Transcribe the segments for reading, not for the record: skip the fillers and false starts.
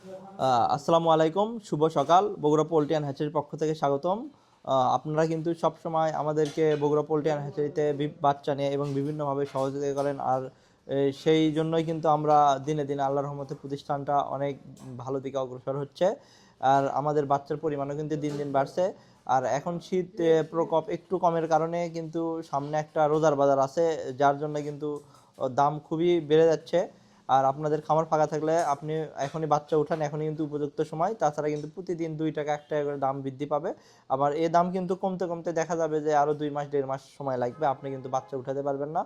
আসসালামু আলাইকুম, শুভ সকাল। বগুড়া পোল্ট্রি অ্যান্ড হ্যাচারির পক্ষ থেকে স্বাগতম। আপনারা কিন্তু সবসময় আমাদেরকে বগুড়া পোল্ট্রি অ্যান্ড হ্যাচারিতে বাচ্চা নিয়ে এবং বিভিন্নভাবে সহযোগিতা করেন। আর সেই জন্যই কিন্তু আমরা দিনে দিনে আল্লাহর রহমতে প্রতিষ্ঠানটা অনেক ভালো দিকে অগ্রসর হচ্ছে। আর আমাদের বাচ্চার পরিমাণও কিন্তু দিন দিন বাড়ছে। আর এখন শীত প্রকোপ একটু কমের কারণে কিন্তু সামনে একটা রোজার বাজার আছে, যার জন্য কিন্তু দাম খুবই বেড়ে যাচ্ছে। আর আপনাদের খামার ফাঁকা থাকলে আপনি এখনই বাচ্চা উঠান, এখনই কিন্তু উপযুক্ত সময়। তাছাড়া কিন্তু প্রতিদিন 2 টাকা 1 টাকা করে দাম বৃদ্ধি পাবে। আবার এই দাম কিন্তু কমতে কমতে দেখা যাবে যে আরও 2 মাস 1.5 মাস সময় লাগবে, আপনি কিন্তু বাচ্চা উঠাতে পারবেন না।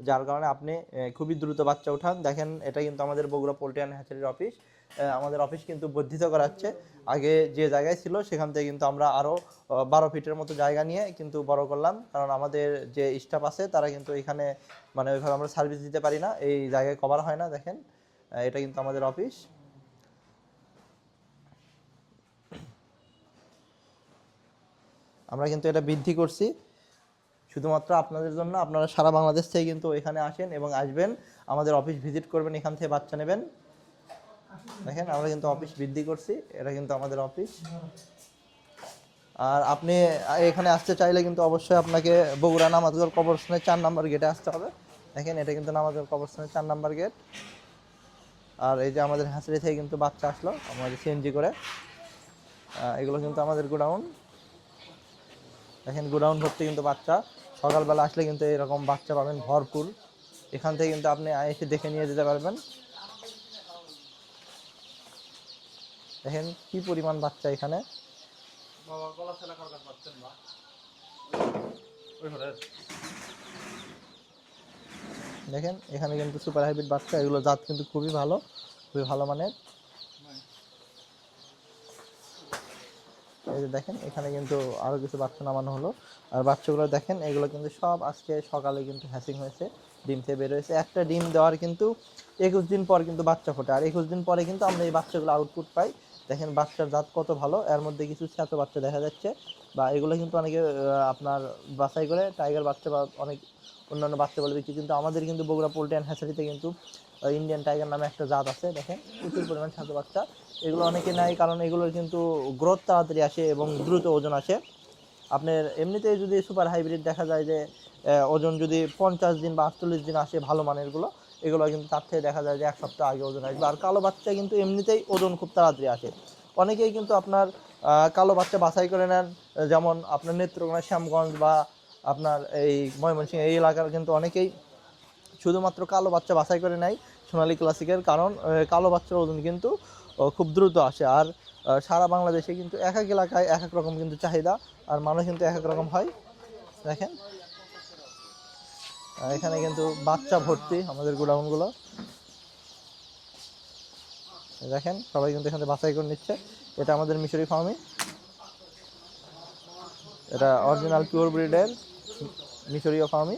যার কারণে আপনি খুবই দ্রুত বাচ্চা উঠান। দেখেন, এটা কিন্তু আমাদের বগুড়া পোল্ট্রি অ্যান্ড হ্যাচারির অফিস। আমাদের অফিস কিন্তু বর্ধিত করা হচ্ছে। আগে যে জায়গায় ছিল সেখান থেকে কিন্তু আমরা আরও 12 ফিটের মতো জায়গা নিয়ে কিন্তু বড় করলাম, কারণ আমাদের যে স্টাফ আছে তারা কিন্তু এখানে মানে ওইভাবে আমরা সার্ভিস দিতে পারি না, এই জায়গায় কভার হয় না। দেখেন, এটা কিন্তু আমাদের অফিস। আমরা কিন্তু এটা বৃদ্ধি করছি শুধুমাত্র আপনাদের জন্য। আপনারা সারা বাংলাদেশ থেকে কিন্তু এখানে আসেন এবং আসবেন, আমাদের অফিস ভিজিট করবেন, এখান থেকে বাচ্চা নেবেন। দেখেন, আমরা কিন্তু অফিস বৃদ্ধি করছি, এটা কিন্তু আমাদের অফিস। আর আপনি এখানে আসতে চাইলে কিন্তু অবশ্যই আপনাকে বগুড়া নামাজগড় কবরস্থানের 4 নম্বর গেটে আসতে হবে। দেখেন, এটা কিন্তু নামাজগড় কবরস্থানের 4 নম্বর গেট। আর এই যে আমাদের হ্যাচারি থেকে কিন্তু বাচ্চা আসলো আমাদের সিএনজি করে। এগুলো কিন্তু আমাদের গোডাউন। দেখেন, গোডাউন ভর্তি কিন্তু বাচ্চা। সকালবেলা আসলে কিন্তু এরকম বাচ্চা পাবেন ভরপুর। এখান থেকে কিন্তু আপনি এসে দেখে নিয়ে যেতে পারবেন। দেখেন কি পরিমাণ বাচ্চা এখানে। দেখেন, এখানে কিন্তু সুপার হাইব্রিড বাচ্চা, এগুলো জাত কিন্তু খুবই ভালো, খুবই ভালো মানের। এই যে দেখেন, এখানে কিন্তু আরও কিছু বাচ্চা নামানো হলো। আর বাচ্চাগুলো দেখেন, এগুলো কিন্তু সব আজকে সকালে কিন্তু হ্যাচিং হয়েছে, ডিম থেকে বের হয়েছে। একটা ডিম দেওয়ার কিন্তু 21 দিন পর কিন্তু বাচ্চা ফোটে, আর 21 দিন পরে কিন্তু আমরা এই বাচ্চাগুলো আউটপুট পাই। দেখেন বাচ্চার জাত কত ভালো। এর মধ্যে কিছু ছোট বাচ্চা দেখা যাচ্ছে, বা এগুলো কিন্তু অনেকে আপনার বাছাই করে টাইগার বাচ্চা বা অনেক অন্যান্য বাচ্চা বলে বিক্রি। কিন্তু আমাদের কিন্তু বগুড়া পোল্ট্রি অ্যান্ড হ্যাচারিতে কিন্তু ইন্ডিয়ান টাইগার নামে একটা জাত আছে। দেখেন প্রচুর পরিমাণ ছোট বাচ্চা। এগুলো অনেকে নেয় কারণ এগুলোর কিন্তু গ্রোথ তাড়াতাড়ি আসে এবং দ্রুত ওজন আসে। আপনার এমনিতেই যদি সুপার হাইব্রিড দেখা যায় যে ওজন যদি 50 দিন বা 48 দিন আসে ভালো মানেরগুলো, এগুলো কিন্তু তার থেকে দেখা যায় যে 1 সপ্তাহ আগে ওজন আসবে। আর কালো বাচ্চা কিন্তু এমনিতেই ওজন খুব তাড়াতাড়ি আসে। অনেকেই কিন্তু আপনার কালো বাচ্চা বাছাই করে নেন, যেমন আপনার নেত্রকোনা, শ্যামগঞ্জ বা আপনার এই ময়মনসিংহ এই এলাকার কিন্তু অনেকেই শুধুমাত্র কালো বাচ্চা বাছাই করে নেয় সোনালী ক্লাসিকের, কারণ কালো বাচ্চার ওজন কিন্তু খুব দ্রুত আসে। আর সারা বাংলাদেশে কিন্তু এক এক এলাকায় এক এক রকম কিন্তু চাহিদা, আর মানুষ কিন্তু এক এক রকম হয়। দেখেন, এখানে কিন্তু বাচ্চা ভর্তি আমাদের গোডাউনগুলো। দেখেন, সবাই কিন্তু এখানে বাছাই করে নিচ্ছে। এটা আমাদের মিশরি ফার্মি, এটা অরিজিনাল পিওর ব্রিডের মিশরীয় ফার্মি।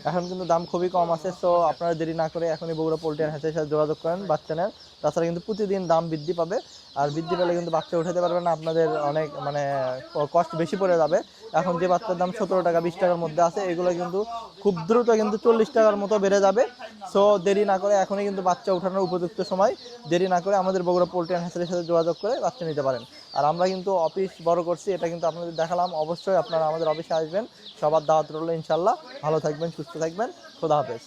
এখন কিন্তু দাম খুবই কম আছে, সো আপনারা দেরি না করে এখনই বগুড়া পোল্ট্রি অ্যান্ড হ্যাচারির সাথে যোগাযোগ করেন বাচ্চা নেন। তাছাড়া কিন্তু প্রতিদিন দাম বৃদ্ধি পাবে, আর বৃদ্ধি পেলে কিন্তু বাচ্চা উঠাতে পারবেন না, আপনাদের অনেক মানে কষ্ট বেশি পড়ে যাবে। এখন যে বাচ্চার দাম 17 টাকা 20 টাকার মধ্যে আছে, এগুলো কিন্তু খুব দ্রুত কিন্তু 40 টাকার মতো বেড়ে যাবে। সো দেরি না করে এখনই কিন্তু বাচ্চা উঠানোর উপযুক্ত সময়। দেরি না করে আমাদের বগুড়া পোল্ট্রি অ্যান্ড হ্যাচারির সাথে যোগাযোগ করে বাচ্চা নিতে পারেন। আর আমরা কিন্তু অফিস বড় করছি, এটা কিন্তু আপনাদের দেখালাম। অবশ্যই আপনারা আমাদের অফিসে আসবেন, সবার দাওয়াত রইল ইনশাল্লাহ। ভালো থাকবেন, সুস্থ থাকবেন, খোদা হাফেজ।